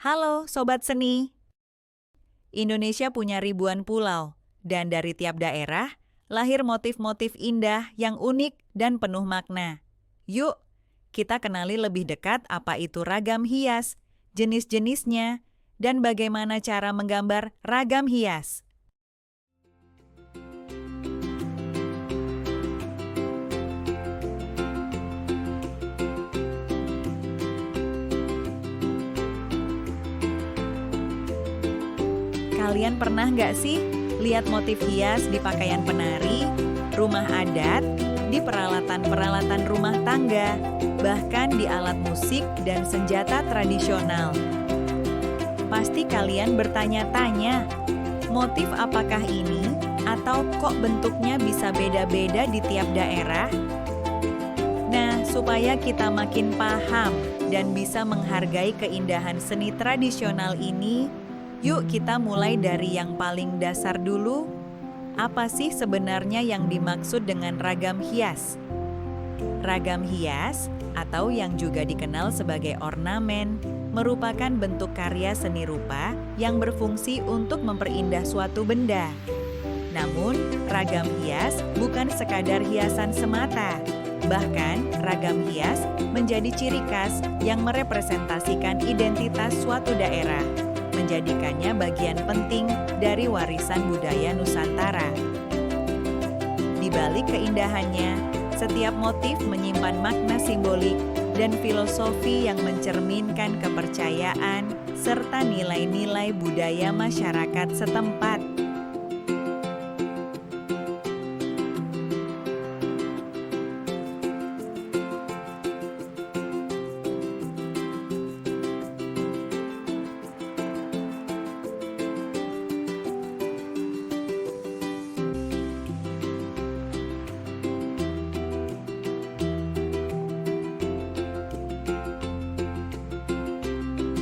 Halo Sobat Seni, Indonesia punya ribuan pulau, dan dari tiap daerah, lahir motif-motif indah yang unik dan penuh makna. Yuk, kita kenali lebih dekat apa itu ragam hias, jenis-jenisnya, dan bagaimana cara menggambar ragam hias. Kalian pernah nggak sih lihat motif hias di pakaian penari, rumah adat, di peralatan-peralatan rumah tangga, bahkan di alat musik dan senjata tradisional? Pasti kalian bertanya-tanya, motif apakah ini atau kok bentuknya bisa beda-beda di tiap daerah? Nah, supaya kita makin paham dan bisa menghargai keindahan seni tradisional ini, yuk kita mulai dari yang paling dasar dulu. Apa sih sebenarnya yang dimaksud dengan ragam hias? Ragam hias, atau yang juga dikenal sebagai ornamen, merupakan bentuk karya seni rupa yang berfungsi untuk memperindah suatu benda. Namun, ragam hias bukan sekadar hiasan semata. Bahkan, ragam hias menjadi ciri khas yang merepresentasikan identitas suatu daerah, menjadikannya bagian penting dari warisan budaya Nusantara. Di balik keindahannya, setiap motif menyimpan makna simbolik dan filosofi yang mencerminkan kepercayaan serta nilai-nilai budaya masyarakat setempat.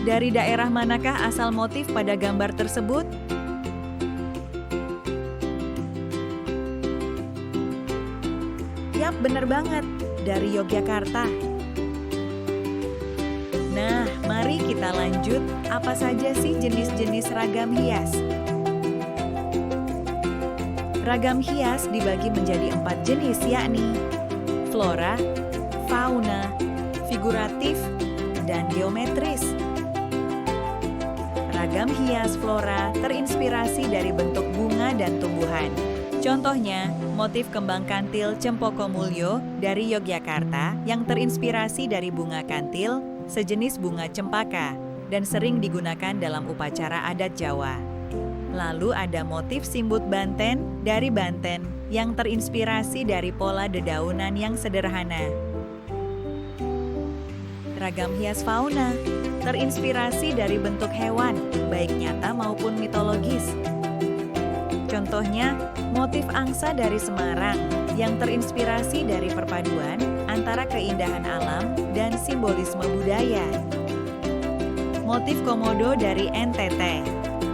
Dari daerah manakah asal motif pada gambar tersebut? Yap, bener banget, dari Yogyakarta. Nah, mari kita lanjut. Apa saja sih jenis-jenis ragam hias? Ragam hias dibagi menjadi 4 jenis, yakni flora, fauna, figuratif, dan geometris. Ragam hias flora terinspirasi dari bentuk bunga dan tumbuhan. Contohnya, motif kembang kantil Cempoko Mulyo dari Yogyakarta yang terinspirasi dari bunga kantil, sejenis bunga cempaka, dan sering digunakan dalam upacara adat Jawa. Lalu ada motif simbut Banten dari Banten yang terinspirasi dari pola dedaunan yang sederhana. Ragam hias fauna terinspirasi dari bentuk hewan, baik nyata maupun mitologis. Contohnya, motif angsa dari Semarang yang terinspirasi dari perpaduan antara keindahan alam dan simbolisme budaya. Motif komodo dari NTT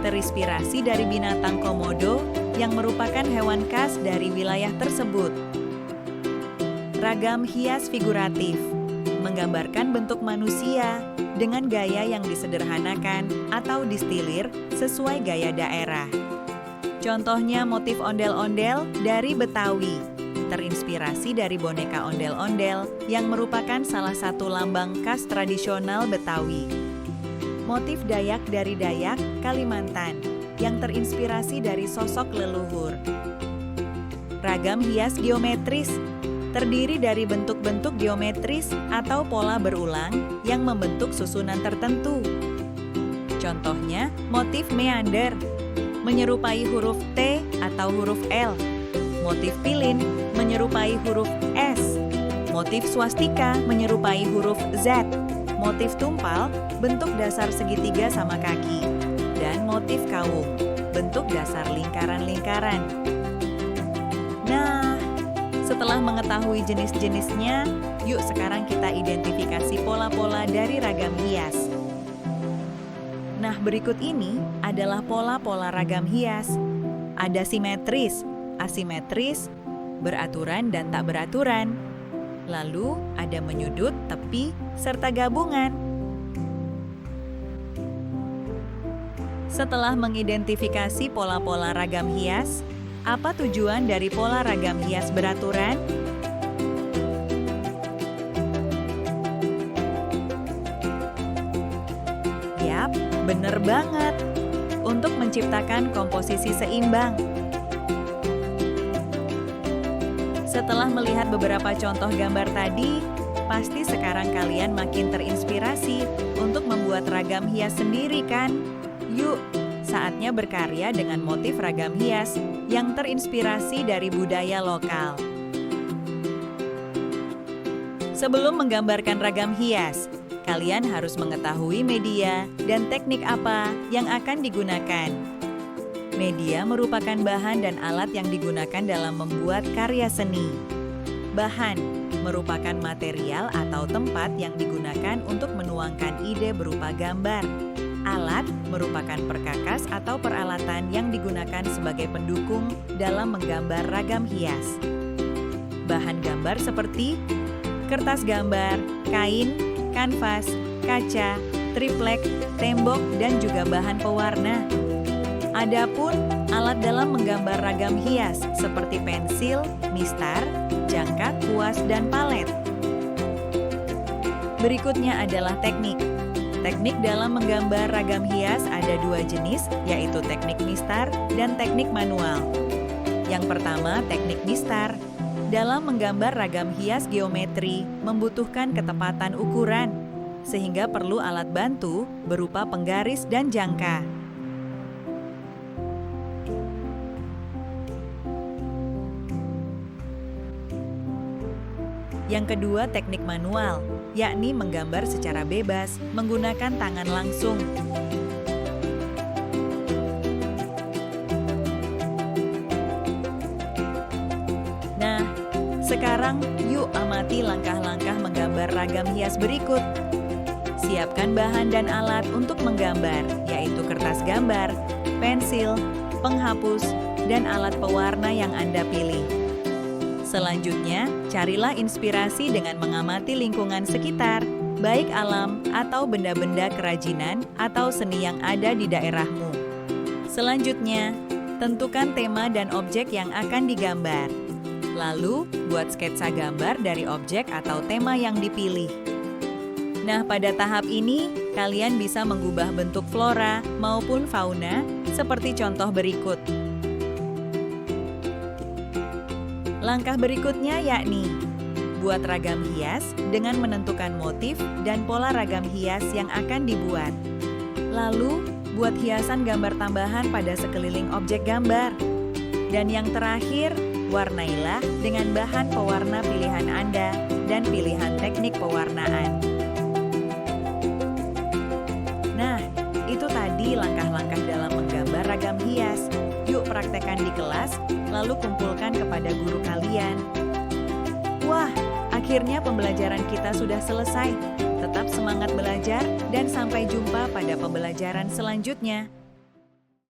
terinspirasi dari binatang komodo yang merupakan hewan khas dari wilayah tersebut. Ragam hias figuratif menggambarkan bentuk manusia dengan gaya yang disederhanakan atau distilir sesuai gaya daerah. Contohnya motif ondel-ondel dari Betawi, terinspirasi dari boneka ondel-ondel yang merupakan salah satu lambang khas tradisional Betawi. Motif Dayak dari Dayak, Kalimantan, yang terinspirasi dari sosok leluhur. Ragam hias geometris terdiri dari bentuk-bentuk geometris atau pola berulang yang membentuk susunan tertentu. Contohnya, motif meander, menyerupai huruf T atau huruf L. Motif pilin, menyerupai huruf S. Motif swastika, menyerupai huruf Z. Motif tumpal, bentuk dasar segitiga sama kaki. Dan motif kawung, bentuk dasar lingkaran-lingkaran. Nah, setelah mengetahui jenis-jenisnya, yuk sekarang kita identifikasi pola-pola dari ragam hias. Nah, berikut ini adalah pola-pola ragam hias. Ada simetris, asimetris, beraturan dan tak beraturan. Lalu ada menyudut, tepi, serta gabungan. Setelah mengidentifikasi pola-pola ragam hias, apa tujuan dari pola ragam hias beraturan? Yap, bener banget. Untuk menciptakan komposisi seimbang. Setelah melihat beberapa contoh gambar tadi, pasti sekarang kalian makin terinspirasi untuk membuat ragam hias sendiri kan? Yuk, saatnya berkarya dengan motif ragam hias yang terinspirasi dari budaya lokal. Sebelum menggambarkan ragam hias, kalian harus mengetahui media dan teknik apa yang akan digunakan. Media merupakan bahan dan alat yang digunakan dalam membuat karya seni. Bahan merupakan material atau tempat yang digunakan untuk menuangkan ide berupa gambar. Alat merupakan perkakas atau peralatan yang digunakan sebagai pendukung dalam menggambar ragam hias. Bahan gambar seperti kertas gambar, kain, kanvas, kaca, triplek, tembok, dan juga bahan pewarna. Adapun alat dalam menggambar ragam hias seperti pensil, mistar, jangka, kuas, dan palet. Berikutnya adalah teknik. Teknik dalam menggambar ragam hias ada dua jenis, yaitu teknik mistar dan teknik manual. Yang pertama, teknik mistar. Dalam menggambar ragam hias geometri membutuhkan ketepatan ukuran, sehingga perlu alat bantu berupa penggaris dan jangka. Yang kedua, teknik manual, yakni menggambar secara bebas menggunakan tangan langsung. Nah, sekarang yuk amati langkah-langkah menggambar ragam hias berikut. Siapkan bahan dan alat untuk menggambar, yaitu kertas gambar, pensil, penghapus, dan alat pewarna yang Anda pilih. Selanjutnya, carilah inspirasi dengan mengamati lingkungan sekitar, baik alam atau benda-benda kerajinan atau seni yang ada di daerahmu. Selanjutnya, tentukan tema dan objek yang akan digambar. Lalu, buat sketsa gambar dari objek atau tema yang dipilih. Nah, pada tahap ini, kalian bisa mengubah bentuk flora maupun fauna seperti contoh berikut. Langkah berikutnya yakni buat ragam hias dengan menentukan motif dan pola ragam hias yang akan dibuat. Lalu, buat hiasan gambar tambahan pada sekeliling objek gambar. Dan yang terakhir, warnailah dengan bahan pewarna pilihan Anda dan pilihan teknik pewarnaan. Nah, itu tadi langkah-langkah dalam menggambar ragam hias. Yuk praktekkan di kelas, lalu kumpulkan kepada guru kalian. Wah, akhirnya pembelajaran kita sudah selesai. Tetap semangat belajar dan sampai jumpa pada pembelajaran selanjutnya.